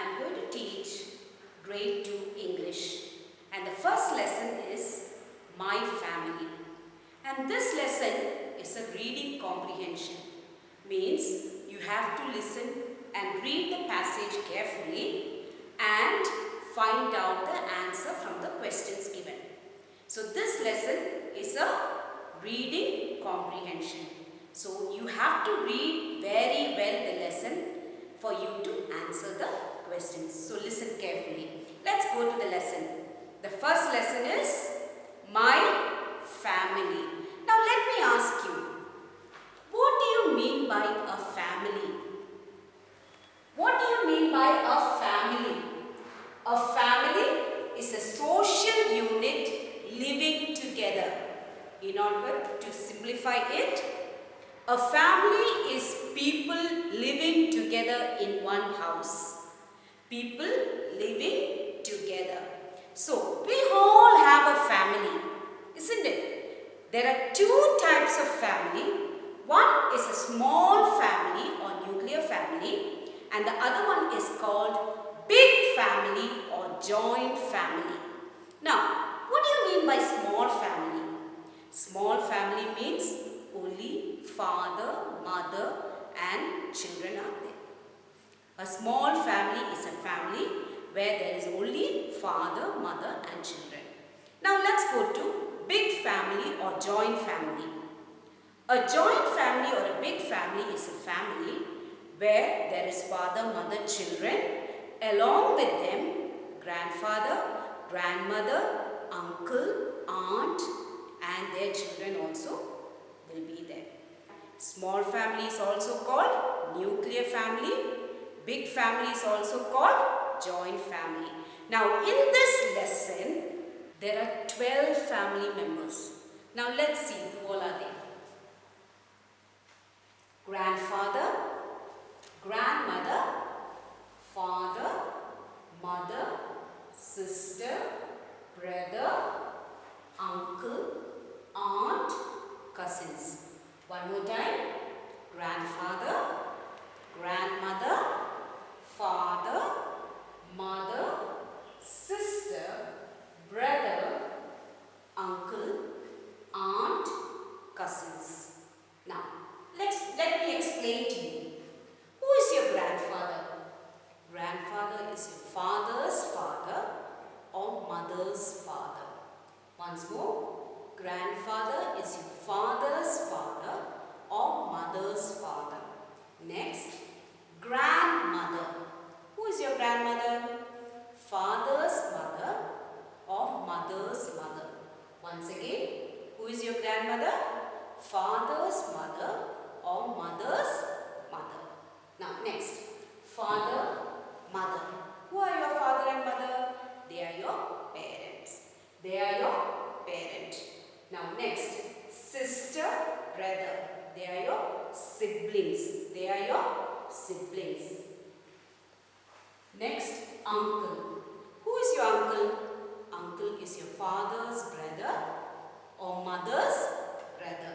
am going to teach grade 2 English, and the first lesson is My Family. And this lesson is a reading comprehension. Means you have to listen and read the passage carefully and find out the answer from the questions given. So this lesson is a reading comprehension. So you have to read very well the lesson for you to answer the questions. So listen carefully. Let's go to the lesson. The first lesson is My Family. Now let me ask you, what do you mean by a family? What do you mean by a family? A family is a social unit living together. In order to simplify it, a family is people living together in one house. People living together. So, we all have a family, isn't it? There are two types of family. One is a small family or nuclear family, and the other one is called big family or joint family. Now, what do you mean by small family? Small family means only father, mother and children are there. A small family is a family where there is only father, mother and children. Now let's go to big family or joint family. A joint family or a big family is a family where there is father, mother, children, along with them grandfather, grandmother, uncle, aunt and their children also will be there. Small family is also called nuclear family. Big family is also called joint family. Now in this lesson, there are 12 family members. Now let's see who all are there. Grandfather, grandmother, father, mother, sister, brother, uncle, aunt, cousins. One more time. Grandfather, grandmother, father, mother, sister, brother, uncle, aunt, cousins. Now, let me explain to you. Who is your grandfather? Grandfather is your father's father or mother's father. Once more, grandfather is your father's father or mother's father. Next, grandmother. Who is your grandmother? Father's mother or mother's mother. Once again, who is your grandmother? Father's mother or mother's mother. Now next, father, mother. Who are your father and mother? They are your parents. They are your parent. Now next, sister, brother. They are your siblings. They are your siblings. Next, uncle. Who is your uncle? Uncle is your father's brother or mother's brother.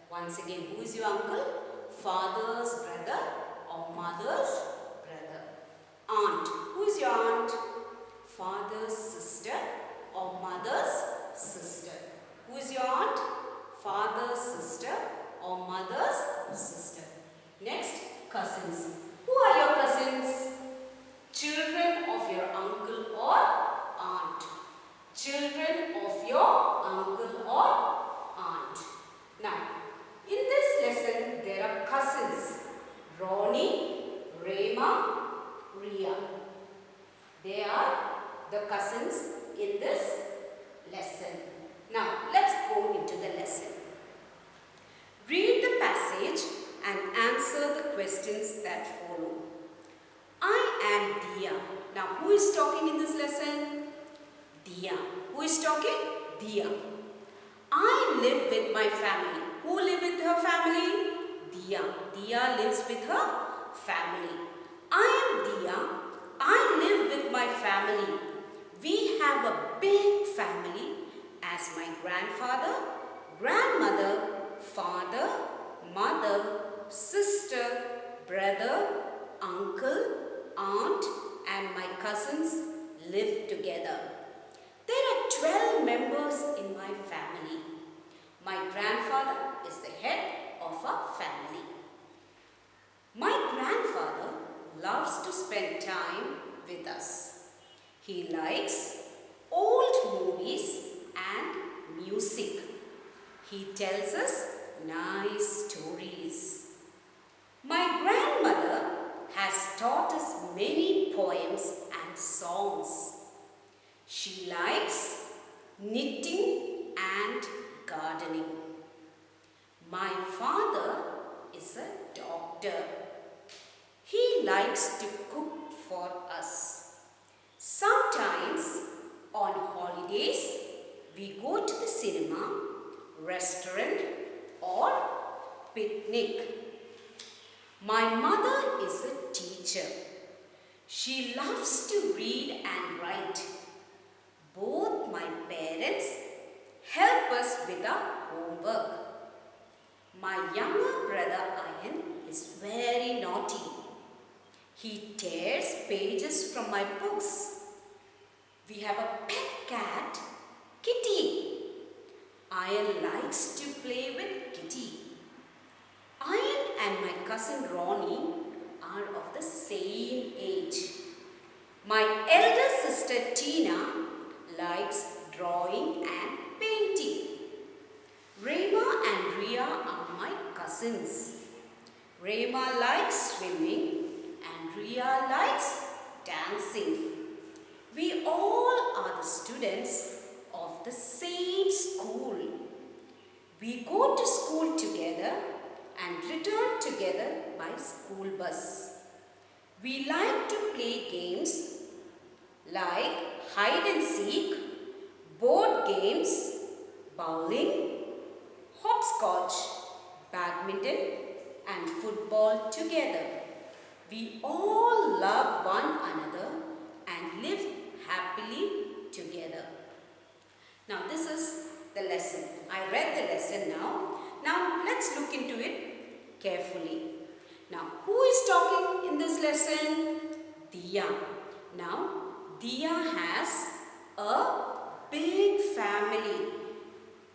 Once again, who is your uncle? Father's brother or mother's brother. Aunt. Who is your aunt? Father's sister or mother's sister. Who is your aunt? Father's sister or mother's sister. Next, cousins. Who are your cousins? Children of your uncle or aunt. Children of your uncle or aunt. Now, in this lesson, there are cousins. Ronnie, Rema, Ria. They are the cousins in this lesson. Now, let's go into the lesson. Read the passage and answer the questions that follow. I am Dia. Now, who is talking in this lesson? Dia. Who is talking? Dia. I live with my family. Who live with her family? Dia. Dia lives with her family. I am Dia. I live with my family. We have a big family as my grandfather, grandmother, father, mother, sister, brother, uncle, aunt and my members in my family. My grandfather is the head of our family. My grandfather loves to spend time with us. He likes old movies and music. He tells us nice stories. My grandmother has taught us many poems and songs. She likes knitting and gardening. My father is a doctor. He likes to cook for us. Sometimes on holidays we go to the cinema, restaurant or picnic. My mother is a teacher. She loves to read and write. Both my parents help us with our homework. My younger brother Ayan is very naughty. He tears pages from my books. We have a pet cat, Kitty. Ayan likes to play with Kitty. Ayan and my cousin Ronnie are of the same age. My elder sister Tina likes drawing and painting. Rema and Ria are my cousins. Rema likes swimming and Ria likes dancing. We all are the students of the same school. We go to school together and return together by school bus. We like to play games like hide and seek, board games, bowling, hopscotch, badminton and football together. We all love one another and live happily together. Now this is the lesson. I read the lesson now. Now let's look into it carefully. Now who is talking in this lesson? Diya. Now Diya has a big family.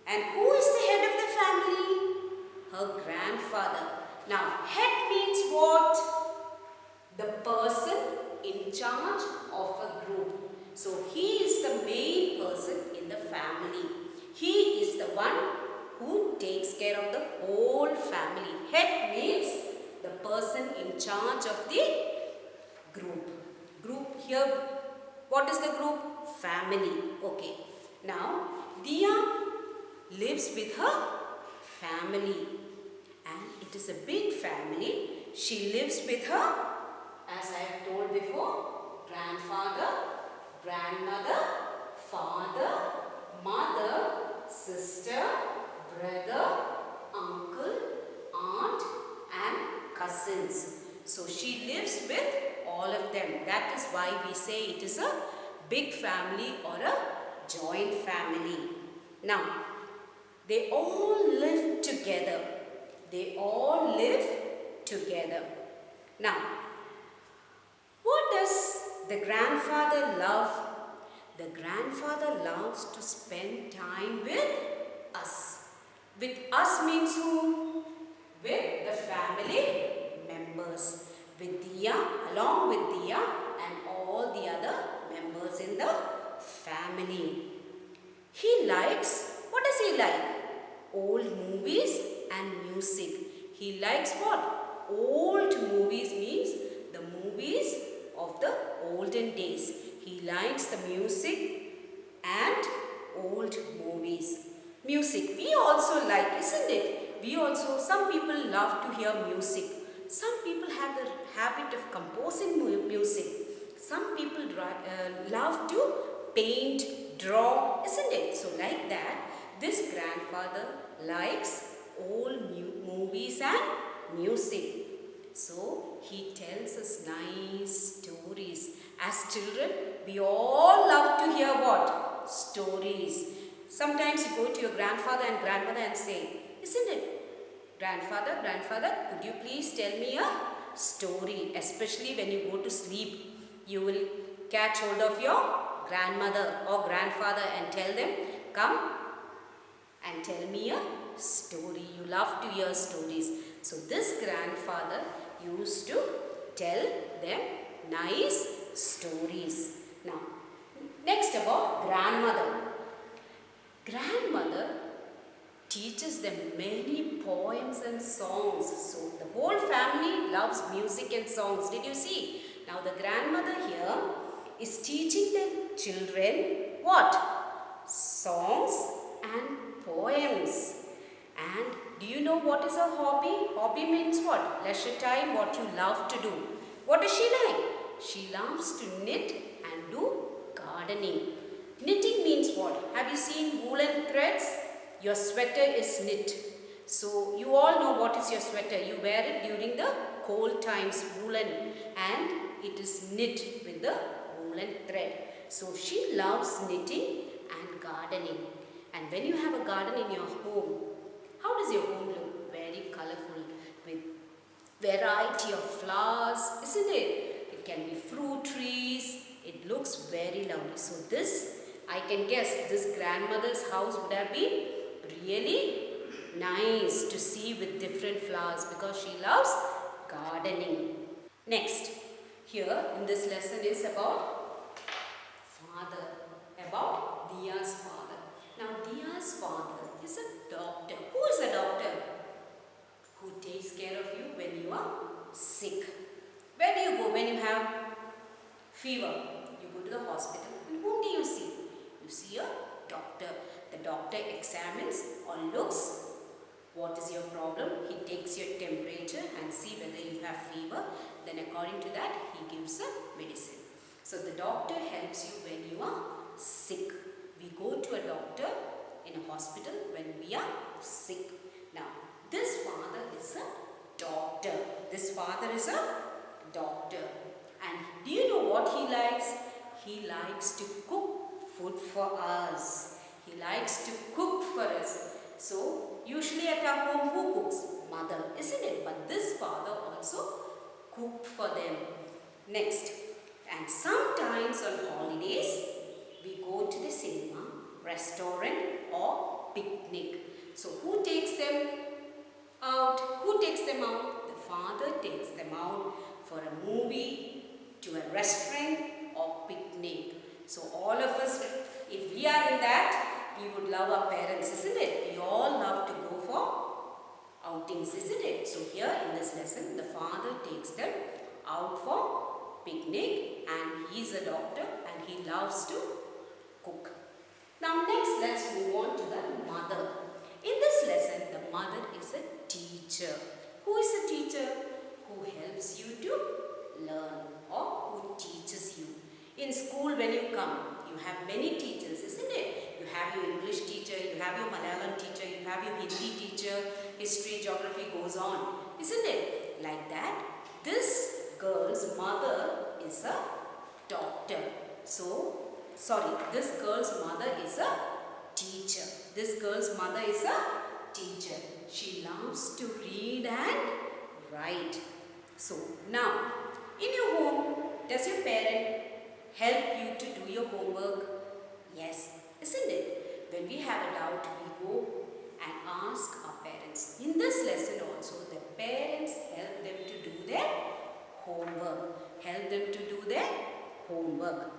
And who is the head of the family? Her grandfather. Now head means what? The person in charge of a group. So he is the main person in the family. He is the one who takes care of the whole family. Head means the person in charge of the group. Group here, what is the group? Family. Okay. Now, Diya lives with her family. And it is a big family. She lives with her, as I have told before, grandfather, grandmother, father, mother, sister, brother, uncle, aunt and cousins. So she lives with all of them. That is why we say it is a big family or a joint family. Now, they all live together. They all live together. Now, what does the grandfather love? The grandfather loves to spend time with us. With us means who? With the family members. With Diya, along with Diya and all the other members in the family. He likes, what does he like? Old movies and music. He likes what? Old movies means the movies of the olden days. He likes the music and old movies. Music, we also like, isn't it? We also, some people love to hear music. Some people have the habit of composing music. Some people love to paint, draw, isn't it? So like that, this grandfather likes old movies and music. So he tells us nice stories. As children, we all love to hear what? Stories. Sometimes you go to your grandfather and grandmother and say, isn't it? Grandfather, could you please tell me a story? Especially when you go to sleep, you will catch hold of your grandmother or grandfather and tell them, come and tell me a story. You love to hear stories. So this grandfather used to tell them nice stories. Now, next about grandmother. Grandmother teaches them many poems and songs. So the whole family loves music and songs. Did you see? Now the grandmother here is teaching the children what? Songs and poems. And do you know what is a hobby? Hobby means what? Leisure time, what you love to do. What does she like? She loves to knit and do gardening. Knitting means what? Have you seen woolen threads? Your sweater is knit. So you all know what is your sweater. You wear it during the cold times, woolen, and it is knit with the woolen thread. So she loves knitting and gardening. And when you have a garden in your home, how does your home look? Very colorful with variety of flowers, isn't it? It can be fruit trees. It looks very lovely. So this, I can guess, this grandmother's house would have been really nice to see with different flowers because she loves gardening. Next, here in this lesson is about father, about Diya's father. Now Diya's father is a doctor. Who is a doctor? Who takes care of you when you are sick. Where do you go when you have fever? You go to the hospital. And whom do you see? You see a doctor. The doctor examines or looks what is your problem. He takes your temperature and see whether you have fever. Then according to that, he gives a medicine. So the doctor helps you when you are sick. We go to a doctor in a hospital when we are sick. Now, this father is a doctor. This father is a doctor. And do you know what he likes? He likes to cook food for us. He likes to cook for us. So, usually at our home, who cooks? Mother, isn't it? But this father also cooked for them. Next, and sometimes on holidays, we go to the cinema, restaurant or picnic. So, who takes them out? Who takes them out? The father takes them out for a movie, to a restaurant or picnic. So, all of us, if we are in that, we would love our parents, isn't it? We all love to go for outings, isn't it? So here in this lesson, the father takes them out for picnic and he is a doctor and he loves to cook. Now next, let's move on to the mother. In this lesson, the mother is a teacher. Who is a teacher? Who helps you to learn or who teaches you. In school, when you come, you have many teachers, isn't it? You have your English teacher, you have your Malayalam teacher, you have your Hindi teacher, history, geography goes on, isn't it? Like that, this girl's mother is a doctor. This girl's mother is a teacher. This girl's mother is a teacher. She loves to read and write. So, now, in your home, does your parent help you to do your homework? Yes, isn't it? When we have a doubt, we go and ask our parents. In this lesson also, the parents help them to do their homework. Help them to do their homework.